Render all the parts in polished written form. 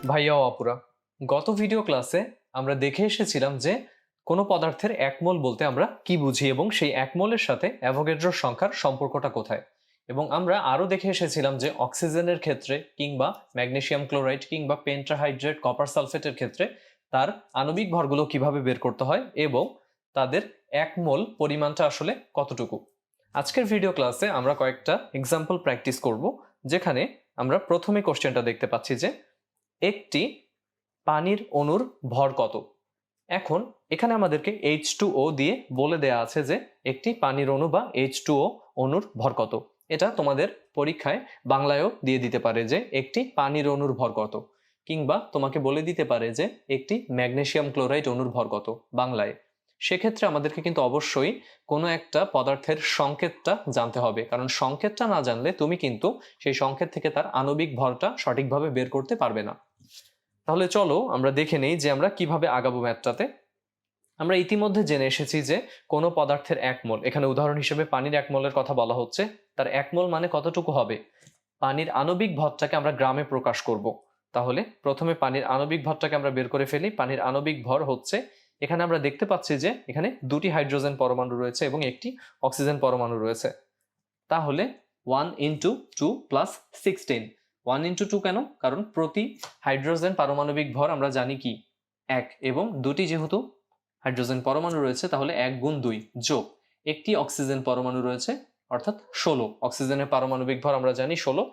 ভাইয়া ও আপুরা, গত ভিডিও ক্লাসে আমরা দেখে এসেছিলাম যে কোনো পদার্থের এক মোল বলতে আমরা কি বুঝি এবং সেই এক মোলের সাথে অ্যাভোগাড্রোর সংখ্যার সম্পর্কটা কোথায়। এবং আমরা আরও দেখে এসেছিলাম যে অক্সিজেনের ক্ষেত্রে কিংবা ম্যাগনেসিয়াম ক্লোরাইড কিংবা পেন্টাহাইড্রেট কপার সালফেটের ক্ষেত্রে তার আণবিক ভরগুলো কিভাবে বের করতে হয় এবং তাদের এক মোল পরিমাণটা আসলে কতটুকু। আজকের ভিডিও ক্লাসে আমরা কয়েকটা এক্সাম্পল প্র্যাকটিস করব, যেখানে আমরা প্রথমে কোশ্চেনটা দেখতে পাচ্ছি যে একটি পানির অণুর ভর কত। এখন এখানে আমাদেরকে H2O দিয়ে বলে দেয়া আছে যে একটি পানির অণু বা H2O অণুর ভর কত। এটা তোমাদের পরীক্ষায় বাংলায়ও দিয়ে দিতে পারে যে একটি পানির অণুর ভর কত, কিংবা তোমাকে বলে দিতে পারে যে একটি ম্যাগনেসিয়াম ক্লোরাইড অণুর ভর কত বাংলায়। সেক্ষেত্রে আমাদেরকে কিন্তু অবশ্যই কোনো একটা পদার্থের সংকেতটা জানতে হবে, কারণ সংকেতটা না জানলে তুমি কিন্তু সেই সংকেত থেকে তার আণবিক ভরটা সঠিকভাবে বের করতে পারবে না। তাহলে চলো আমরা দেখে নেই যে আমরা কিভাবে আগাবো ম্যাথটাতে। আমরা ইতিমধ্যে জেনে এসেছি যে কোনো পদার্থের এক মোল, এখানে উদাহরণ হিসেবে পানির এক মোলের কথা বলা হচ্ছে, তার এক মোল মানে কতটুকু হবে। পানির আণবিক ভরটাকে আমরা গ্রামে প্রকাশ করব। তাহলে প্রথমে পানির আণবিক ভরটাকে আমরা বের করে ফেলি। পানির আণবিক ভর হচ্ছে, এখানে আমরা দেখতে পাচ্ছি যে এখানে দুটি হাইড্রোজেন পরমাণু রয়েছে এবং একটি অক্সিজেন পরমাণু রয়েছে। তাহলে 1 × 2 + 16। 1 × 2 কেন? কারণ প্রতি হাইড্রোজেন পারমাণবিক ভর আমরা জানি কি 1, এবং দুটি যেহেতু হাইড্রোজেন পরমাণু রয়েছে তাহলে 1 × 2 যোগ একটি অক্সিজেন পরমাণু রয়েছে অর্থাৎ 16। অক্সিজেনের পারমাণবিক ভর আমরা জানি 16।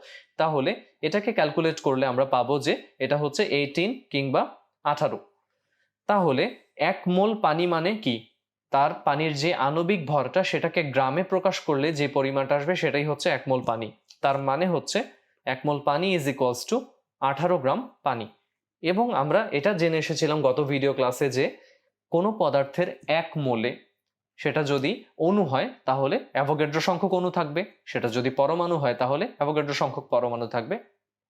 তাহলে এটাকে ক্যালকুলেট করলে আমরা পাবো যে এটা হচ্ছে 18 কিংবা 18। তাহলে 1 মোল পানি মানে কি? তার পানির যে আণবিক ভরটা সেটাকে গ্রামে প্রকাশ করলে যে পরিমাণটা আসবে সেটাই হচ্ছে 1 মোল পানি। তার মানে হচ্ছে 1 মোল পানি = 18 গ্রাম পানি। এবং আমরা এটা জেনে এসেছিলাম গত ভিডিও ক্লাসে যে কোনো পদার্থের 1 মোলে সেটা যদি অণু হয় তাহলে অ্যাভোগাড্রো সংখ্যক অণু থাকবে, সেটা যদি পরমাণু হয় তাহলে অ্যাভোগাড্রো সংখ্যক পরমাণু থাকবে,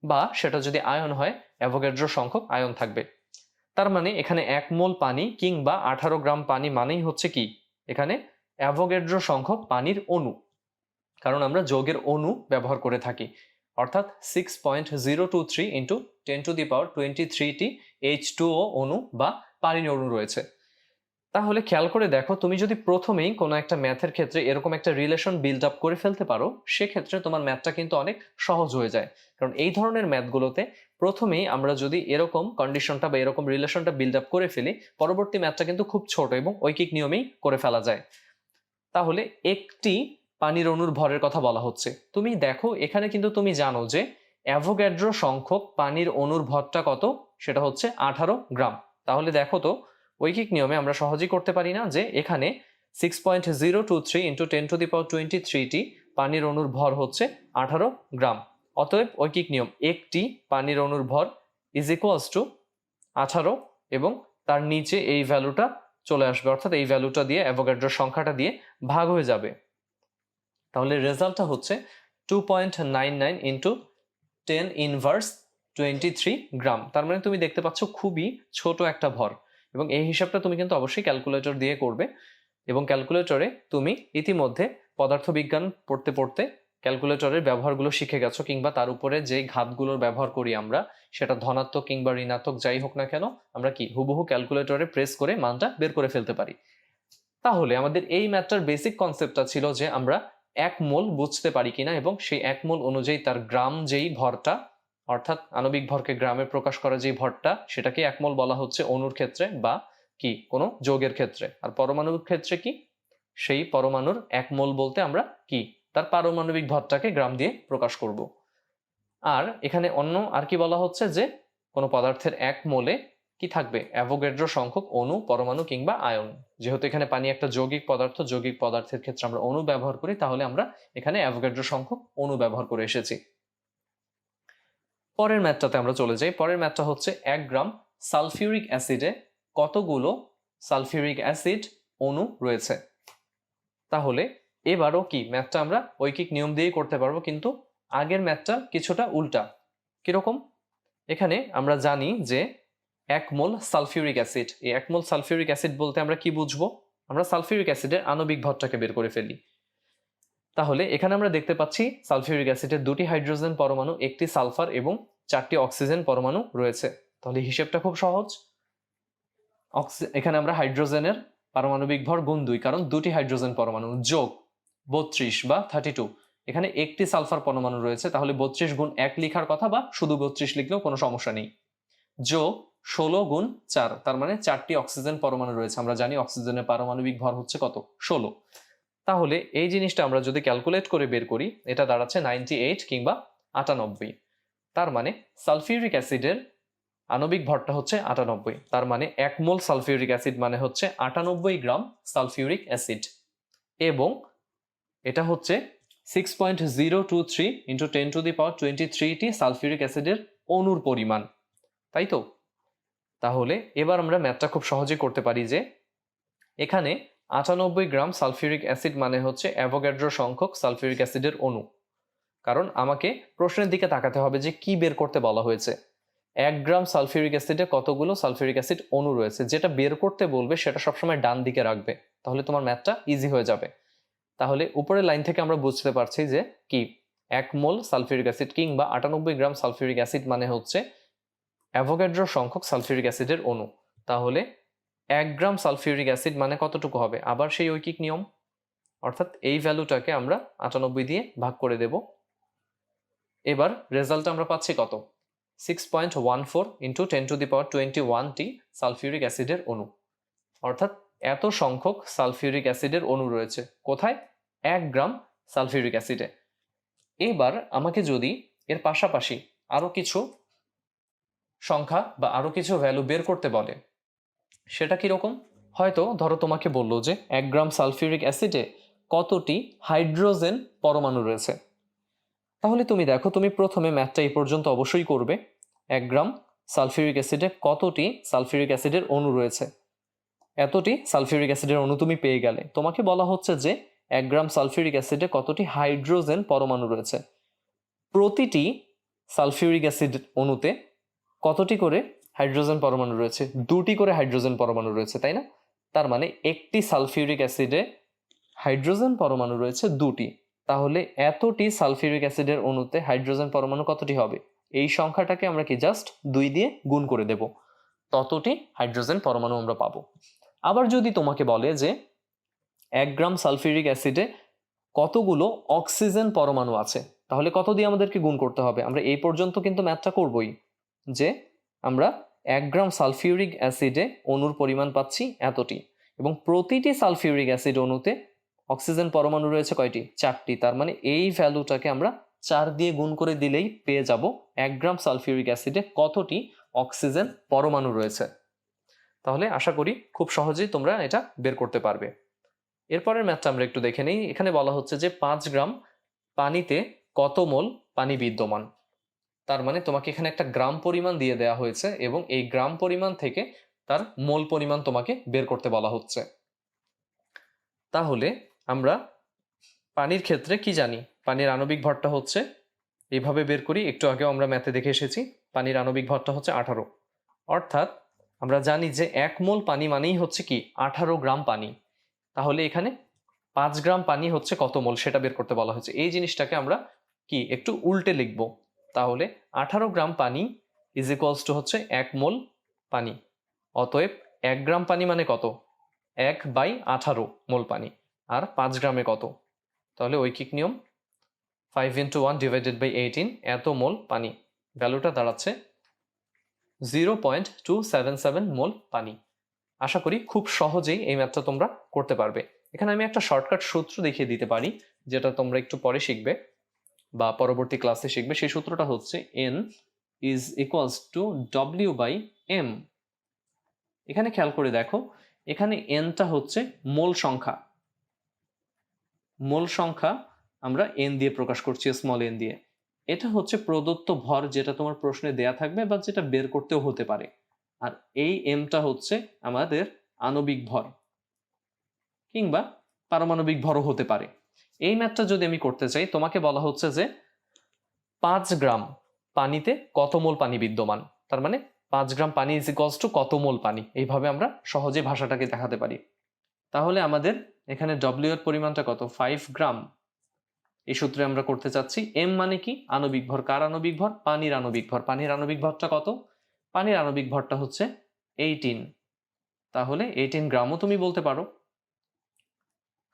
বা সেটা যদি আয়ন হয় অ্যাভোগাড্রো সংখ্যক আয়ন থাকবে। তার মানে এখানে 1 মোল পানি কিংবা 18 গ্রাম পানি মানেই হচ্ছে কি, এখানে অ্যাভোগাড্রো সংখ্যক পানির অণু, কারণ আমরা যৌগের অণু ব্যবহার করে থাকি। অর্থাৎ 6.023 × 10⁻23টি H2O অণু বা পানির অণু রয়েছে। তাহলে খেয়াল করে দেখো, তুমি যদি প্রথমেই কোনো একটা ম্যাথের ক্ষেত্রে এরকম একটা রিলেশন বিল্ড আপ করে ফেলতে পারো, সেক্ষেত্রে তোমার ম্যাথটা কিন্তু অনেক সহজ হয়ে যায়। কারণ এই ধরনের ম্যাথগুলোতে প্রথমেই আমরা যদি এরকম কন্ডিশনটা বা এরকম রিলেশনটা বিল্ড আপ করে ফেলি, পরবর্তী ম্যাথটা কিন্তু খুব ছোট এবং ঐকিক নিয়মেই করে ফেলা যায়। তাহলে একটি পানির অণুর ভরের কথা বলা হচ্ছে। তুমি দেখো এখানে কিন্তু তুমি জানো যে অ্যাভোগাড্রো সংখ্যক পানির অণুর ভরটা কত, সেটা হচ্ছে 18 গ্রাম। তাহলে দেখো তো ঐকিক নিয়মে আমরা সহজেই করতে পারি না যে এখানে 6.023 × 10⁻23টি পানির অণুর ভর হচ্ছে 18 গ্রাম। অতএব ঐকিক নিয়ম, একটি পানির অণুর ভর = 18 এবং তার নিচে এই ভ্যালুটা চলে আসবে, অর্থাৎ এই ভ্যালুটা দিয়ে অ্যাভোগাড্রোর সংখ্যাটা দিয়ে ভাগ হয়ে যাবে। তাহলে রেজাল্টটা হচ্ছে 2.99 × 10⁻23 গ্রাম। তার মানে তুমি দেখতে পাচ্ছ খুবই ছোট একটা ভর, এবং এই হিসাবটা তুমি কিন্তু অবশ্যই ক্যালকুলেটর দিয়ে করবে। এবং ক্যালকুলেটরে তুমি ইতিমধ্যে পদার্থবিজ্ঞান পড়তে পড়তে ক্যালকুলেটরের ব্যবহারগুলো শিখে গেছো, কিংবা তার উপরে যে ঘাতগুলোর ব্যবহার করি আমরা, সেটা ধনাত্মক কিংবা ঋণাত্মক যাই হোক না কেন, আমরা কি হুবহু ক্যালকুলেটরে প্রেস করে মানটা বের করে ফেলতে পারি। তাহলে আমাদের এই ম্যাথটার বেসিক কনসেপ্টটা ছিল যে আমরা 1 মোল বুঝতে পারি কিনা, এবং সেই 1 মোল অনুযায়ী তার গ্রাম যেই ভরটা, অর্থাৎ আণবিক ভরকে গ্রামে প্রকাশ করা যে ভরটা, সেটাকে 1 মোল বলা হচ্ছে অণুর ক্ষেত্রে বা কি কোনো যৌগের ক্ষেত্রে। আর পরমাণুর ক্ষেত্রে কি, সেই পরমাণুর 1 মোল বলতে আমরা কি তার পারমাণবিক ভরটাকে গ্রাম দিয়ে প্রকাশ করব। আর এখানে অন্য আর কি বলা হচ্ছে যে কোনো পদার্থের 1 মোলে কি থাকবে, অ্যাভোগাড্রো সংখ্যক অণু, পরমাণু কিংবা আয়ন। যেহেতু এখানে পানি একটা যৌগিক পদার্থ, যৌগিক পদার্থের ক্ষেত্রে আমরা অণু ব্যবহার করি, তাহলে আমরা এখানে অ্যাভোগাড্রো সংখ্যক অণু ব্যবহার করে এসেছি। পরের ম্যাথটাতে আমরা চলে যাই। পরের ম্যাথটা হচ্ছে 1 গ্রাম সালফিউরিক অ্যাসিডে কতগুলো সালফিউরিক অ্যাসিড অণু রয়েছে। তাহলে এবারও কি ম্যাথটা আমরা ঐকিক নিয়ম দিয়েই করতে পারবো, কিন্তু আগের ম্যাথটা কিছুটা উল্টা। কিরকম? এখানে আমরা জানি যে 1 মোল সালফিউরিক অ্যাসিড, এই 1 মোল সালফিউরিক অ্যাসিড বলতে আমরা কি বুঝবো, আমরা সালফিউরিক অ্যাসিডের আণবিক ভরটাকে বের করে ফেলি। তাহলে এখানে আমরা দেখতে পাচ্ছি সালফিউরিক অ্যাসিডের দুটি হাইড্রোজেন পরমাণু, একটি সালফার এবং 4টি অক্সিজেন পরমাণু রয়েছে। তাহলে হিসেবটা খুব সহজ। এখানে আমরা হাইড্রোজেনের পারমাণবিক ভর গুণ 2, কারণ দুটি হাইড্রোজেন পরমাণু, যোগ 32 বা 32, এখানে একটি সালফার পরমাণু রয়েছে, তাহলে 32 গুণ 1 লেখার কথা, বা শুধু 32 লিখলেও কোনো সমস্যা নেই। যোগ 16 গুণ 4, তার মানে 4টি অক্সিজেন পরমাণু রয়েছে। আমরা জানি অক্সিজেনের পারমাণবিক ভর হচ্ছে কত, 16। তাহলে এই জিনিসটা আমরা যদি ক্যালকুলেট করে বের করি, এটা দাঁড়াচ্ছে 98 কিংবা 98। তার মানে সালফিউরিক অ্যাসিডের আণবিক ভরটা হচ্ছে 98। তার মানে 1 মোল সালফিউরিক অ্যাসিড মানে হচ্ছে 98 গ্রাম সালফিউরিক অ্যাসিড, এবং এটা হচ্ছে 6.023 ইন্টু 10⁻23টি সালফিউরিক অ্যাসিডের অণুর পরিমাণ, তাই তো? তাহলে এবার আমরা ম্যাথটা খুব সহজে করতে পারি যে এখানে 98 গ্রাম সালফিউরিক অ্যাসিড মানে হচ্ছে অ্যাভোগাড্রো সংখ্যক সালফিউরিক অ্যাসিডের অণু। কারণ আমাকে প্রশ্নের দিকে তাকাতে হবে যে কি বের করতে বলা হয়েছে। 1 গ্রাম সালফিউরিক অ্যাসিডে কতগুলো সালফিউরিক অ্যাসিড অণু রয়েছে, যেটা বের করতে বলবে সেটা সবসময় ডান দিকে রাখবে, তাহলে তোমার ম্যাথটা ইজি হয়ে যাবে। তাহলে উপরের লাইন থেকে আমরা বুঝতে পারছি যে কি 1 মোল সালফিউরিক অ্যাসিড কিংবা 98 গ্রাম সালফিউরিক অ্যাসিড মানে হচ্ছে অ্যাভোগাড্রো সংখ্যক সালফিউরিক অ্যাসিডের অণু। তাহলে 1 গ্রাম সালফিউরিক অ্যাসিড মানে কতটুকু হবে, আবার সেই ঐকিক নিয়ম, অর্থাৎ এই ভ্যালুটাকে আমরা 98 দিয়ে ভাগ করে দেব। এবার রেজাল্ট আমরা পাচ্ছি কত, 6.14 ইন্টু 10⁻21টি সালফিউরিক অ্যাসিডের অণু, অর্থাৎ এত সংখ্যক সালফিউরিক অ্যাসিডের অণু রয়েছে কোথায়, 1 গ্রাম সালফিউরিক অ্যাসিডে। এবার আমাকে যদি এর পাশাপাশি আরো কিছু সংখ্যা বা আরো কিছু ভ্যালু বের করতে বলে, সেটা কিরকম? হয়তো ধরো তোমাকে বললো যে 1 গ্রাম সালফিউরিক অ্যাসিডে কতটি হাইড্রোজেন পরমাণু রয়েছে। তাহলে তুমি দেখো, তুমি প্রথমে ম্যাথটা এই পর্যন্ত অবশ্যই করবে। 1 গ্রাম সালফিউরিক অ্যাসিডে কতটি সালফিউরিক অ্যাসিডের অণু রয়েছে, এতটি সালফিউরিক অ্যাসিডের অণু তুমি পেয়ে গেলে। তোমাকে বলা হচ্ছে যে 1 গ্রাম সালফিউরিক অ্যাসিডে কতটি হাইড্রোজেন পরমাণু রয়েছে। প্রতিটি সালফিউরিক অ্যাসিড অণুতে কতটি করে হাইড্রোজেন পরমাণু রয়েছে, 2টি করে হাইড্রোজেন পরমাণু রয়েছে, তাই না? তার মানে একটি সালফিউরিক অ্যাসিডে হাইড্রোজেন পরমাণু রয়েছে 2টি। তাহলে এতটি সালফিউরিক অ্যাসিডের অণুতে হাইড্রোজেন পরমাণু কতটি হবে, এই সংখ্যাটাকে আমরা কি জাস্ট 2 দিয়ে গুণ করে দেব, ততটি হাইড্রোজেন পরমাণু আমরা পাবো। আবার যদি তোমাকে বলে যে 1 গ্রাম সালফিউরিক অ্যাসিডে কতগুলো অক্সিজেন পরমাণু আছে, তাহলে কত দিয়ে আমাদেরকে গুণ করতে হবে? আমরা এই পর্যন্ত কিন্তু ম্যাথটা করবই, যে আমরা 1 গ্রাম সালফিউরিক অ্যাসিডে অণুর পরিমাণ পাচ্ছি এতটি, এবং প্রতিটি সালফিউরিক অ্যাসিড অণুতে অক্সিজেন পরমাণু রয়েছে কয়টি, 4টি। তার মানে এই ভ্যালুটাকে আমরা 4 দিয়ে গুণ করে দিলেই পেয়ে যাব 1 গ্রাম সালফিউরিক অ্যাসিডে কতটি অক্সিজেন পরমাণু রয়েছে। তাহলে আশা করি খুব সহজেই তোমরা এটা বের করতে পারবে। এরপরের ম্যাথটা আমরা একটু দেখে নিই। এখানে বলা হচ্ছে যে 5 গ্রাম পানিতে কত মোল পানি বিদ্যমান। তার মানে তোমাকে এখানে একটা গ্রাম পরিমাণ দিয়ে দেওয়া হয়েছে, এবং এই গ্রাম পরিমাণ থেকে তার মোল পরিমাণ তোমাকে বের করতে বলা হচ্ছে। তাহলে আমরা পানির ক্ষেত্রে কি জানি, পানির আণবিক ভরটা হচ্ছে, এইভাবে বের করি, একটু আগেও আমরা ম্যাথে দেখে এসেছি, পানির আণবিক ভরটা হচ্ছে 18। অর্থাৎ আমরা জানি যে 1 মোল পানি মানেই হচ্ছে কি 18 গ্রাম পানি। তাহলে এখানে 5 গ্রাম পানি হচ্ছে কত মোল সেটা বের করতে বলা হয়েছে। এই জিনিসটাকে আমরা কি একটু উল্টে লিখব। তাহলে 18 গ্রাম পানি ইজ ইকুয়ালস টু হচ্ছে 1 মোল পানি। অতএব 1 গ্রাম পানি মানে কত, 1/18 মোল পানি। আর 5 গ্রামে কত, তাহলে ঐকিক নিয়ম 5 × 1 / 18, এত মোল পানি, ভ্যালুটা দাঁড়াচ্ছে 0.277 মোল পানি। আশা করি খুব সহজেই এই ম্যাথটা তোমরা করতে পারবে। এখানে আমি একটা শর্টকাট সূত্র দেখিয়ে দিতে পারি, যেটা তোমরা একটু পরে শিখবে বা পরবর্তী ক্লাসে শিখবে। সেই সূত্রটা হচ্ছে N is equals two W/M। এখানে খেয়াল করে দেখো, এখানে Nটা হচ্ছে মোল সংখ্যা। মোল সংখ্যা আমরা N দিয়ে প্রকাশ করছি, স্মল n দিয়ে। এটা হচ্ছে প্রদত্ত ভর, যেটা তোমার প্রশ্নে দেয়া থাকবে বা যেটা বের করতেও হতে পারে। আর এই এমটা হচ্ছে আমাদের আণবিক ভর কিংবা পারমাণবিক ভরও হতে পারে। এই ম্যাথটা যদি আমি করতে চাই, তোমাকে বলা হচ্ছে যে 5 গ্রাম পানিতে কত মোল পানি বিদ্যমান। তার মানে 5 গ্রাম পানি ইজ ইকুয়ালস টু কত মোল পানি, এইভাবে আমরা সহজে ভাষাটাকে দেখাতে পারি। তাহলে আমাদের এখানে ডব্লিউ এর পরিমাণটা কত, 5 গ্রাম। এই সূত্রে আমরা করতে চাচ্ছি এম মানে কি, আণবিক ভর। কার আণবিক ভর, পানির আণবিক ভর। পানির আণবিক ভরটা কত, পানির আণবিক ভরটা হচ্ছে 18, তাহলে 18 গ্রামও তুমি বলতে পারো,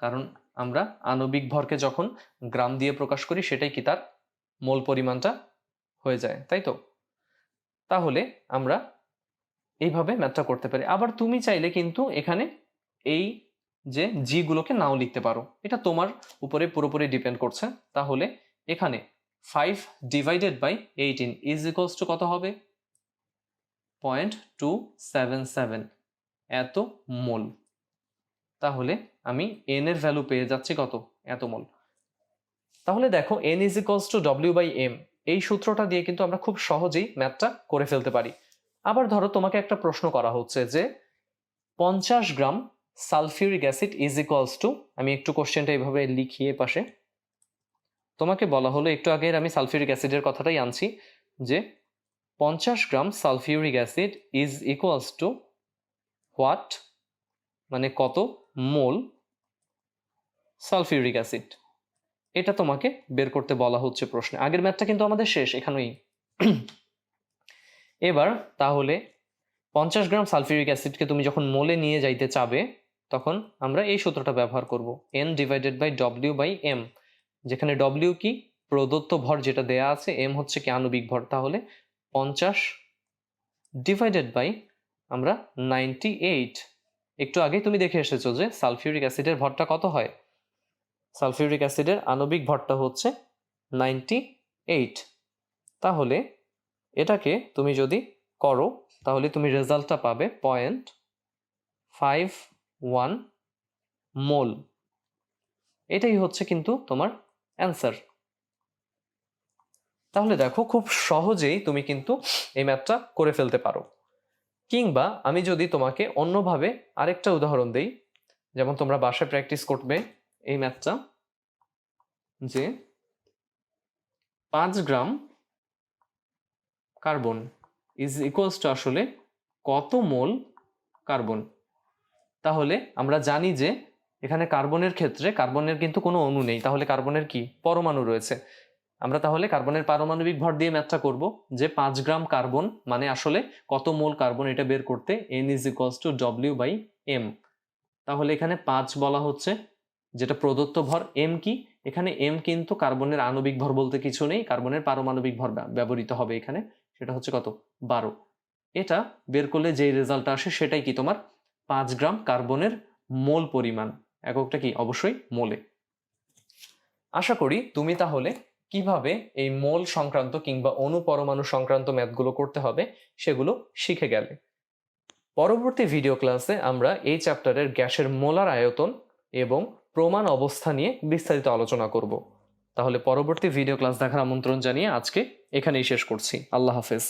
কারণ আমরা আণবিক ভরকে যখন গ্রাম দিয়ে প্রকাশ করি সেটাই কি তার মোল পরিমাণটা হয়ে যায়, তাই তো? তাহলে আমরা এইভাবে ম্যাথটা করতে পারি। আবার তুমি চাইলে কিন্তু এখানে এই যে জি গুলোকে নাও লিখতে পারো, এটা তোমার উপরে পুরোপুরি ডিপেন্ড করছে। তাহলে এখানে 5 divided by 18 is equals to কত হবে? 0.277 এত মোল। তাহলে আমি এন এর ভ্যালু পেয়ে যাচ্ছি কত? এত মোল। তাহলে দেখো n is equals to W by M, এই সূত্রটা দিয়ে কিন্তু আমরা খুব সহজেই ম্যাথটা করে ফেলতে পারি। আবার ধরো তোমাকে একটা প্রশ্ন করা হচ্ছে যে 50 গ্রাম sulphuric acid is equals two, আমি একটু কোশ্চেনটা এইভাবে লিখিয়ে পাশে, তোমাকে বলা হলো একটু আগে আমি সালফিউরিক অ্যাসিডের কথাটাই আনছি, যে 50 গ্রাম sulphuric acid is equals two what, মানে কত মোল সালফিউরিক অ্যাসিড, এটা তোমাকে বের করতে বলা হচ্ছে প্রশ্নে। আগের ম্যাথটা কিন্তু আমাদের শেষ এখানেই। এবার তাহলে 50 গ্রাম সালফিউরিক অ্যাসিডকে তুমি যখন মোলে নিয়ে যাইতে চাবে তখন আমরা এই সূত্রটা ব্যবহার করব, n divided by W by M, যেখানে ডব্লিউ কি প্রদত্ত ভর যেটা দেয়া আছে, এম হচ্ছে কি আণবিক ভর। তাহলে 50 ডিভাইডেড বাই আমরা 98, একটু আগেই তুমি দেখে এসেছো যে সালফিউরিক অ্যাসিডের ভরটা কত হয়, সালফিউরিক অ্যাসিডের আণবিক ভরটা হচ্ছে 98। তাহলে এটাকে তুমি যদি করো তাহলে তুমি রেজাল্টটা পাবে 0.51 মোল। এটাই হচ্ছে কিন্তু তোমার অ্যান্সার। তাহলে দেখো খুব সহজেই তুমি কিন্তু এই ম্যাথটা করে ফেলতে পারো। কিংবা আমি যদি তোমাকে অন্যভাবে আরেকটা উদাহরণ দেই, যেমন তোমরা বাসায় প্র্যাকটিস করবে এই ম্যাথটা, যে 5 গ্রাম কার্বন ইজ ইকুয়ালস টু আসলে কত মোল কার্বন। তাহলে আমরা জানি যে এখানে কার্বনের ক্ষেত্রে কার্বনের কিন্তু কোনো অণু নেই, তাহলে কার্বনের কি পরমাণু রয়েছে। আমরা তাহলে কার্বনের পারমাণবিক ভর দিয়ে ম্যাথটা করব, যে 5 গ্রাম কার্বন মানে আসলে কত মোল কার্বন এটা বের করতে n is equals to W by M. তাহলে এখানে 5 বলা হচ্ছে যেটা প্রদত্ত ভর, এম কি, এখানে এম কিন্তু কার্বনের আণবিক ভর বলতে কিছু নেই, কার্বনের পারমাণবিক ভর ব্যবহৃত হবে এখানে, সেটা হচ্ছে কত 12। এটা বের করলে যেই রেজাল্টটা আসে সেটাই কি তোমার 5 গ্রাম কার্বনের মোল পরিমাণ, এককটা কি অবশ্যই মোলে। আশা করি তুমি তাহলে কিভাবে এই মোল সংক্রান্ত কিংবা অণু পরমাণু সংক্রান্ত ম্যাথগুলো করতে হবে সেগুলো শিখে গেলে। পরবর্তী ভিডিও ক্লাসে আমরা এই চ্যাপ্টারের গ্যাসের মোলার আয়তন এবং প্রমাণ অবস্থা নিয়ে বিস্তারিত আলোচনা করব। তাহলে পরবর্তী ভিডিও ক্লাস দেখার আমন্ত্রণ জানিয়ে আজকে এখানেই শেষ করছি। আল্লাহ হাফেজ।